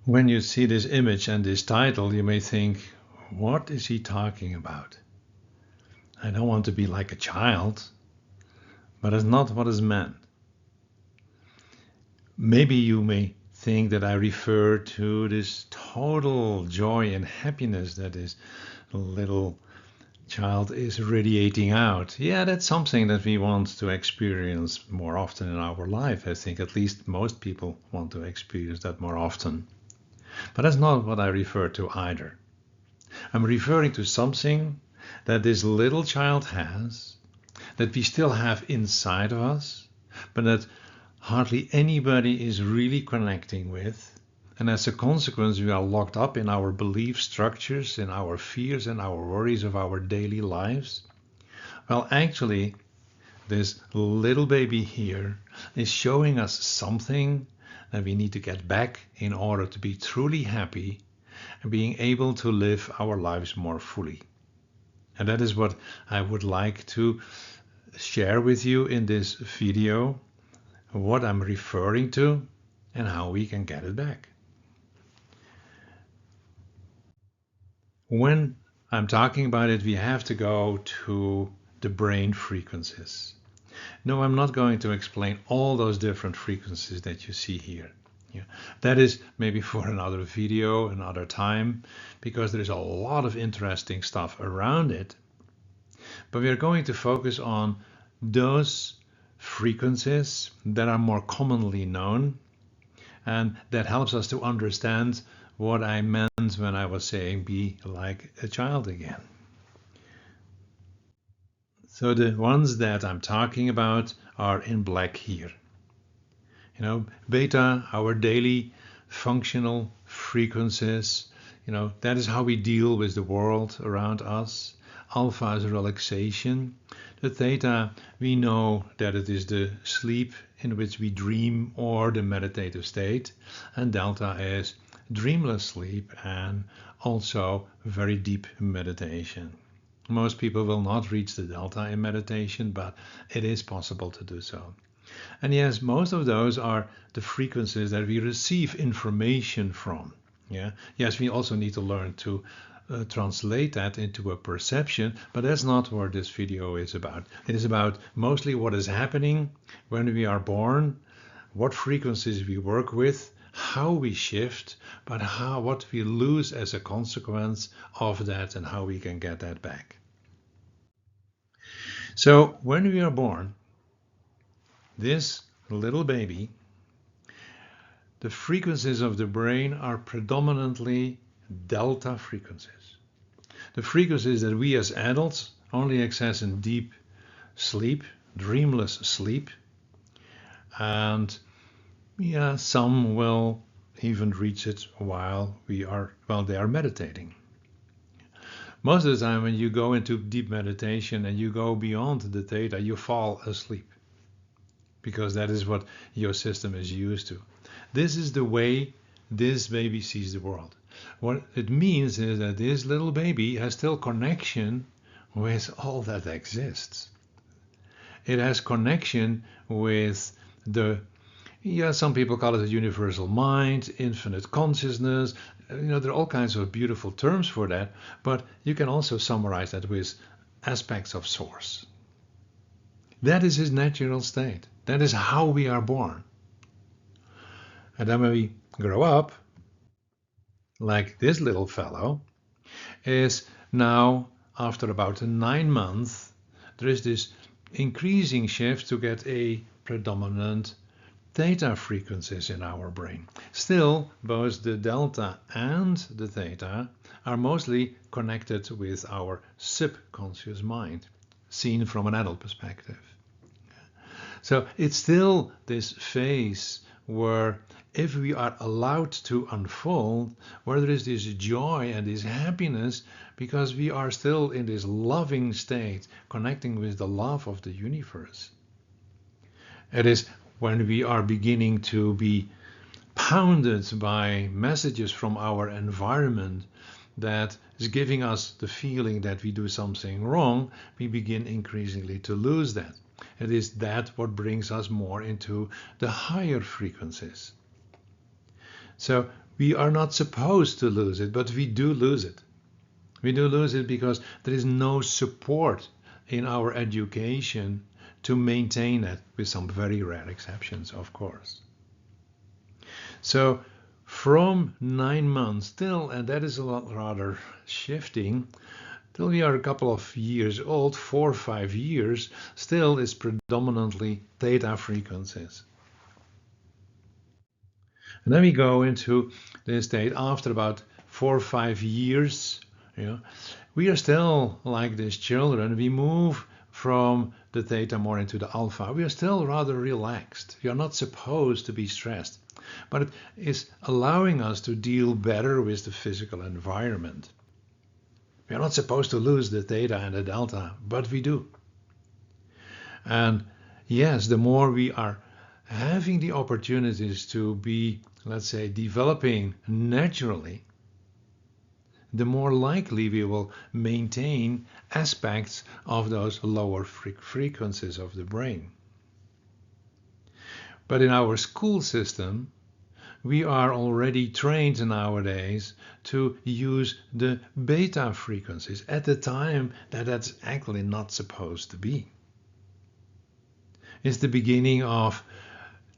When you see this image and this title, you may think, what is he talking about? I don't want to be like a child, but that's not what is meant. Maybe you may think that I refer to this total joy and happiness that this little child is radiating out. Yeah, that's something that we want to experience more often in our life. I think at least most people want to experience that more often. But that's not what I refer to either. I'm referring to something that this little child has, that we still have inside of us, but that hardly anybody is really connecting with. And as a consequence, we are locked up in our belief structures, in our fears and our worries of our daily lives. Well, actually, this little baby here is showing us something that we need to get back in order to be truly happy and being able to live our lives more fully. And that is what I would like to share with you in this video, what I'm referring to and how we can get it back. When I'm talking about it, we have to go to the brain frequencies. No, I'm not going to explain all those different frequencies that you see here. Yeah. That is maybe for another video, another time, because there is a lot of interesting stuff around it. But we are going to focus on those frequencies that are more commonly known, and that helps us to understand what I meant when I was saying be like a child again. So the ones that I'm talking about are in black here. Beta, our daily functional frequencies, that is how we deal with the world around us. Alpha is relaxation. The theta, we know that it is the sleep in which we dream or the meditative state. And delta is dreamless sleep and also very deep meditation. Most people will not reach the delta in meditation, but it is possible to do so. And yes, most of those are the frequencies that we receive information from. Yeah. Yes, we also need to learn to translate that into a perception, but that's not what this video is about. It is about mostly what is happening when we are born, what frequencies we work with, how we shift, but what we lose as a consequence of that and how we can get that back. So when we are born, this little baby, the frequencies of the brain are predominantly delta frequencies. The frequencies that we as adults only access in deep sleep, dreamless sleep, and yeah, some will even reach it while they are meditating. Most of the time when you go into deep meditation and you go beyond the theta, you fall asleep, because that is what your system is used to. This is the way this baby sees the world. What it means is that this little baby has still connection with all that exists. It has connection with some people call it the universal mind, infinite consciousness. There are all kinds of beautiful terms for that, but you can also summarize that with aspects of source. That is his natural state. That is how we are born. And then when we grow up, like this little fellow, is now after about 9 months, there is this increasing shift to get a predominant theta frequencies in our brain. Still, both the delta and the theta are mostly connected with our subconscious mind, seen from an adult perspective. So it's still this phase where if we are allowed to unfold, where there is this joy and this happiness, because we are still in this loving state, connecting with the love of the universe. It is when we are beginning to be pounded by messages from our environment that is giving us the feeling that we do something wrong, we begin increasingly to lose that. It is that what brings us more into the higher frequencies. So we are not supposed to lose it, but we do lose it. We do lose it because there is no support in our education to maintain it, with some very rare exceptions, of course. So from 9 months till, and that is a lot rather shifting, till we are a couple of years old, 4 or 5 years, still is predominantly theta frequencies. And then we go into the state after about 4 or 5 years, we are still like these children. We move from the theta more into the alpha. We are still rather relaxed. We are not supposed to be stressed, but it is allowing us to deal better with the physical environment. We are not supposed to lose the theta and the delta, but we do. And yes, the more we are having the opportunities to be, let's say, developing naturally, the more likely we will maintain aspects of those lower frequencies of the brain. But in our school system, we are already trained nowadays to use the beta frequencies at the time that that's actually not supposed to be. It's the beginning of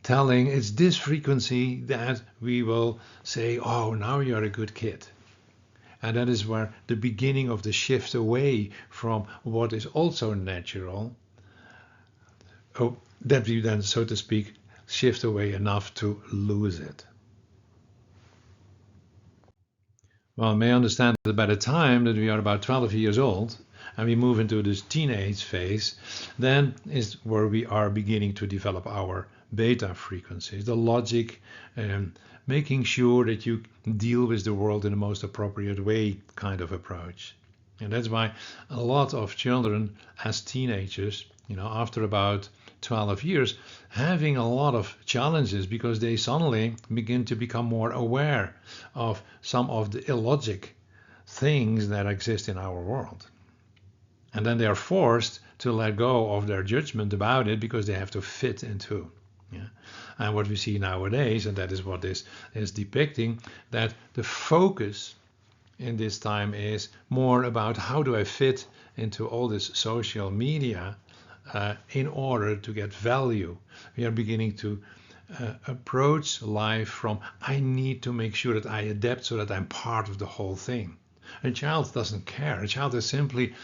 telling it's this frequency that we will say, oh, now you're a good kid. And that is where the beginning of the shift away from what is also natural, that we then, so to speak, shift away enough to lose it. Well, you may understand that by the time that we are about 12 years old and we move into this teenage phase, then is where we are beginning to develop our beta frequencies, the logic, making sure that you deal with the world in the most appropriate way kind of approach. And that's why a lot of children as teenagers, after about 12 years, having a lot of challenges because they suddenly begin to become more aware of some of the illogic things that exist in our world. And then they are forced to let go of their judgment about it because they have to fit into. And what we see nowadays, and that is what this is depicting, that the focus in this time is more about how do I fit into all this social media in order to get value. We are beginning to approach life from I need to make sure that I adapt so that I'm part of the whole thing. A child doesn't care. A child is simply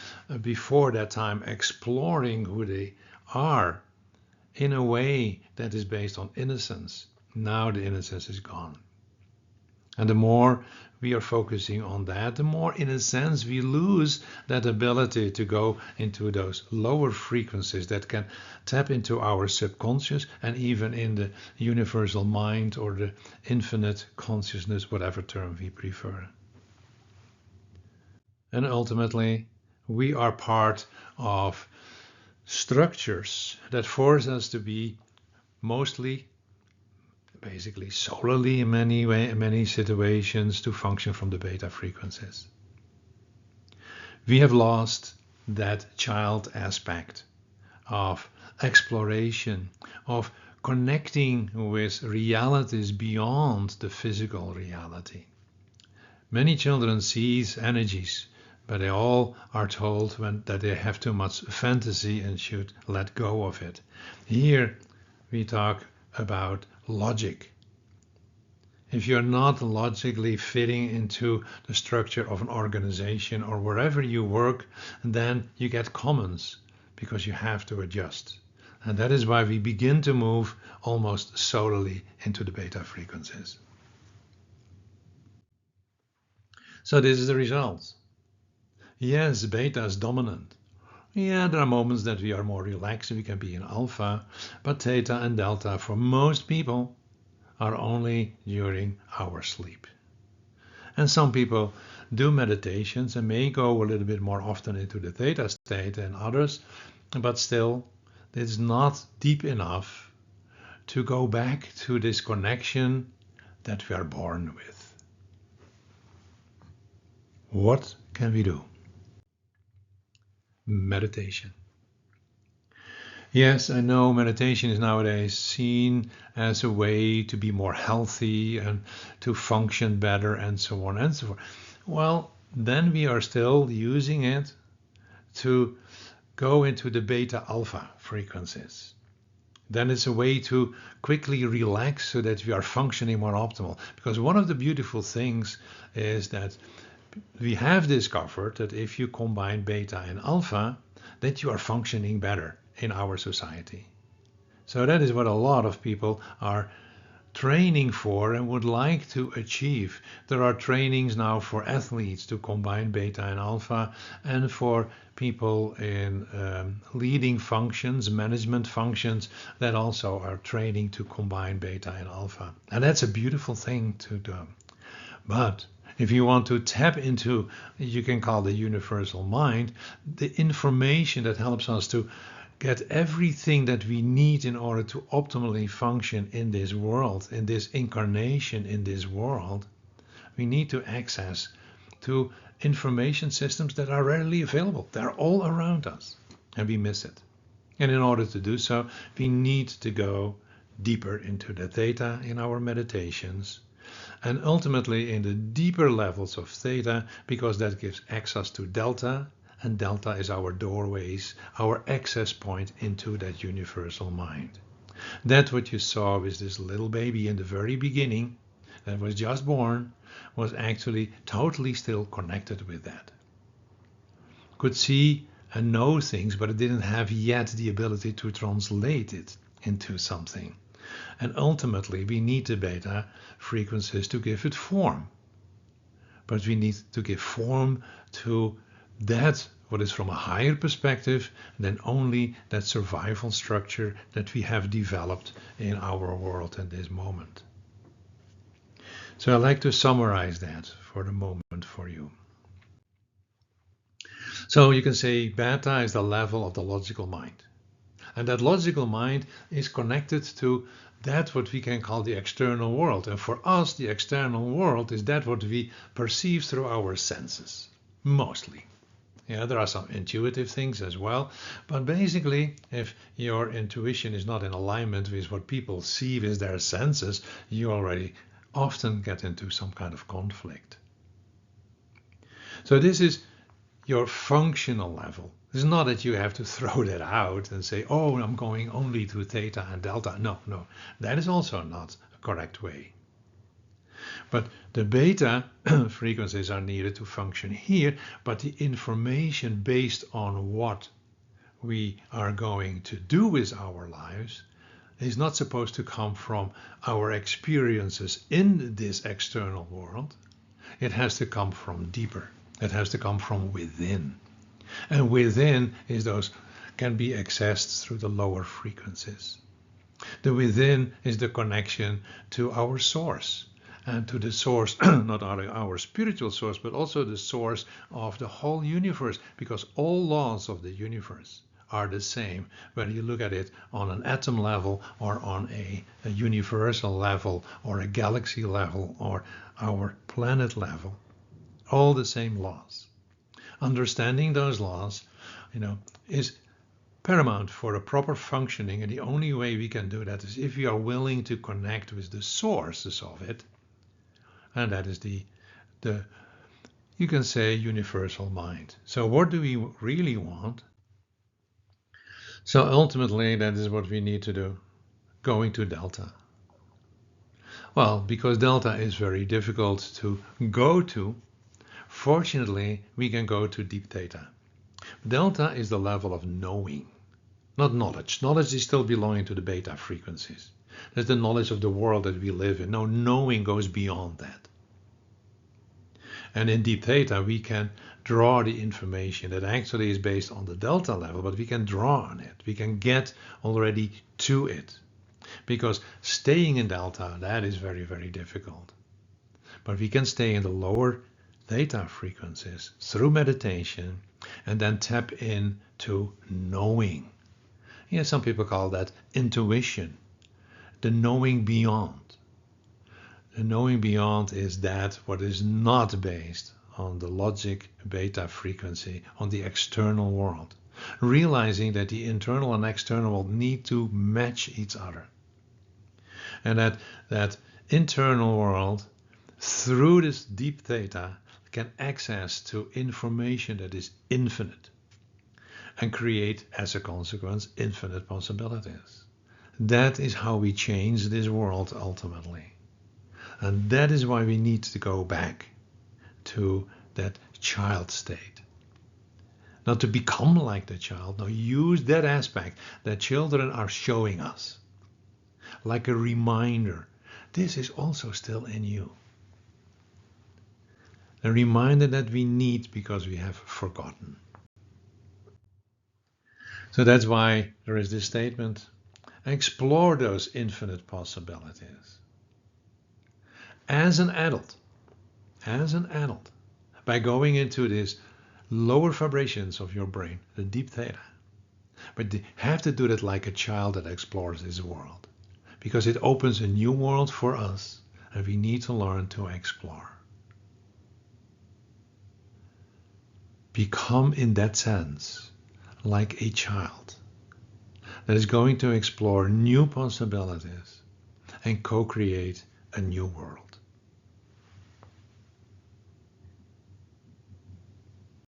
before that time exploring who they are in a way that is based on innocence. Now the innocence is gone. And the more we are focusing on that, the more, in a sense, we lose that ability to go into those lower frequencies that can tap into our subconscious and even in the universal mind or the infinite consciousness, whatever term we prefer. And ultimately, we are part of structures that force us to be mostly, basically solely in many situations, to function from the beta frequencies. We have lost that child aspect of exploration, of connecting with realities beyond the physical reality. Many children seize energies, but they all are told that they have too much fantasy and should let go of it. Here we talk about logic. If you're not logically fitting into the structure of an organization or wherever you work, then you get comments because you have to adjust. And that is why we begin to move almost solely into the beta frequencies. So this is the result. Yes, beta is dominant. Yeah, there are moments that we are more relaxed, we can be in alpha, but theta and delta for most people are only during our sleep. And some people do meditations and may go a little bit more often into the theta state than others, but still it's not deep enough to go back to this connection that we are born with. What can we do? Meditation. Yes, I know meditation is nowadays seen as a way to be more healthy and to function better and so on and so forth. Well, then we are still using it to go into the beta alpha frequencies. Then it's a way to quickly relax so that we are functioning more optimal. Because one of the beautiful things is that we have discovered that if you combine beta and alpha, that you are functioning better in our society. So that is what a lot of people are training for and would like to achieve. There are trainings now for athletes to combine beta and alpha, and for people in leading functions, management functions, that also are training to combine beta and alpha. And that's a beautiful thing to do. But if you want to tap into, you can call the universal mind, the information that helps us to get everything that we need in order to optimally function in this world, in this incarnation in this world, we need to access to information systems that are readily available. They're all around us and we miss it. And in order to do so, we need to go deeper into the theta in our meditations, and ultimately in the deeper levels of theta, because that gives access to delta, and delta is our doorways, our access point into that universal mind. That what you saw with this little baby in the very beginning that was just born was actually totally still connected with that. Could see and know things, but it didn't have yet the ability to translate it into something. And ultimately, we need the beta frequencies to give it form. But we need to give form to that what is from a higher perspective than only that survival structure that we have developed in our world at this moment. So I'd like to summarize that for the moment for you. So you can say beta is the level of the logical mind. And that logical mind is connected to that what we can call the external world. And for us, the external world is that what we perceive through our senses, mostly. Yeah, there are some intuitive things as well. But basically, if your intuition is not in alignment with what people see with their senses, you already often get into some kind of conflict. So this is your functional level. It's not that you have to throw that out and say, oh, I'm going only to theta and delta. No, no, that is also not a correct way. But the beta frequencies are needed to function here, but the information based on what we are going to do with our lives is not supposed to come from our experiences in this external world. It has to come from deeper. It has to come from within. And within is those can be accessed through the lower frequencies. The within is the connection to our source, and to the source, not our spiritual source, but also the source of the whole universe, because all laws of the universe are the same, whether you look at it on an atom level or on a universal level or a galaxy level or our planet level. All the same laws. Understanding those laws, is paramount for a proper functioning, and the only way we can do that is if we are willing to connect with the sources of it, and that is the you can say universal mind. So what do we really want? So ultimately, that is what we need to do, going to delta. Well, because delta is very difficult to go to, fortunately, we can go to deep theta. Delta is the level of knowing, not knowledge. Knowledge is still belonging to the beta frequencies. That's the knowledge of the world that we live in. No, knowing goes beyond that. And in deep theta, we can draw the information that actually is based on the delta level, but we can draw on it. We can get already to it. Because staying in delta, that is very, very difficult. But we can stay in the lower theta frequencies through meditation and then tap into knowing. Yeah, some people call that intuition, the knowing beyond. The knowing beyond is that what is not based on the logic beta frequency, on the external world. realizing that the internal and external world need to match each other. And that internal world, through this deep theta, can access to information that is infinite and create, as a consequence, infinite possibilities. That is how we change this world ultimately. And that is why we need to go back to that child state. Not to become like the child, no, use that aspect that children are showing us. Like a reminder, this is also still in you. A reminder that we need because we have forgotten. So that's why there is this statement, explore those infinite possibilities. As an adult, by going into these lower vibrations of your brain, the deep theta. But you have to do that like a child that explores this world, because it opens a new world for us, and we need to learn to explore. Become, in that sense, like a child that is going to explore new possibilities and co-create a new world.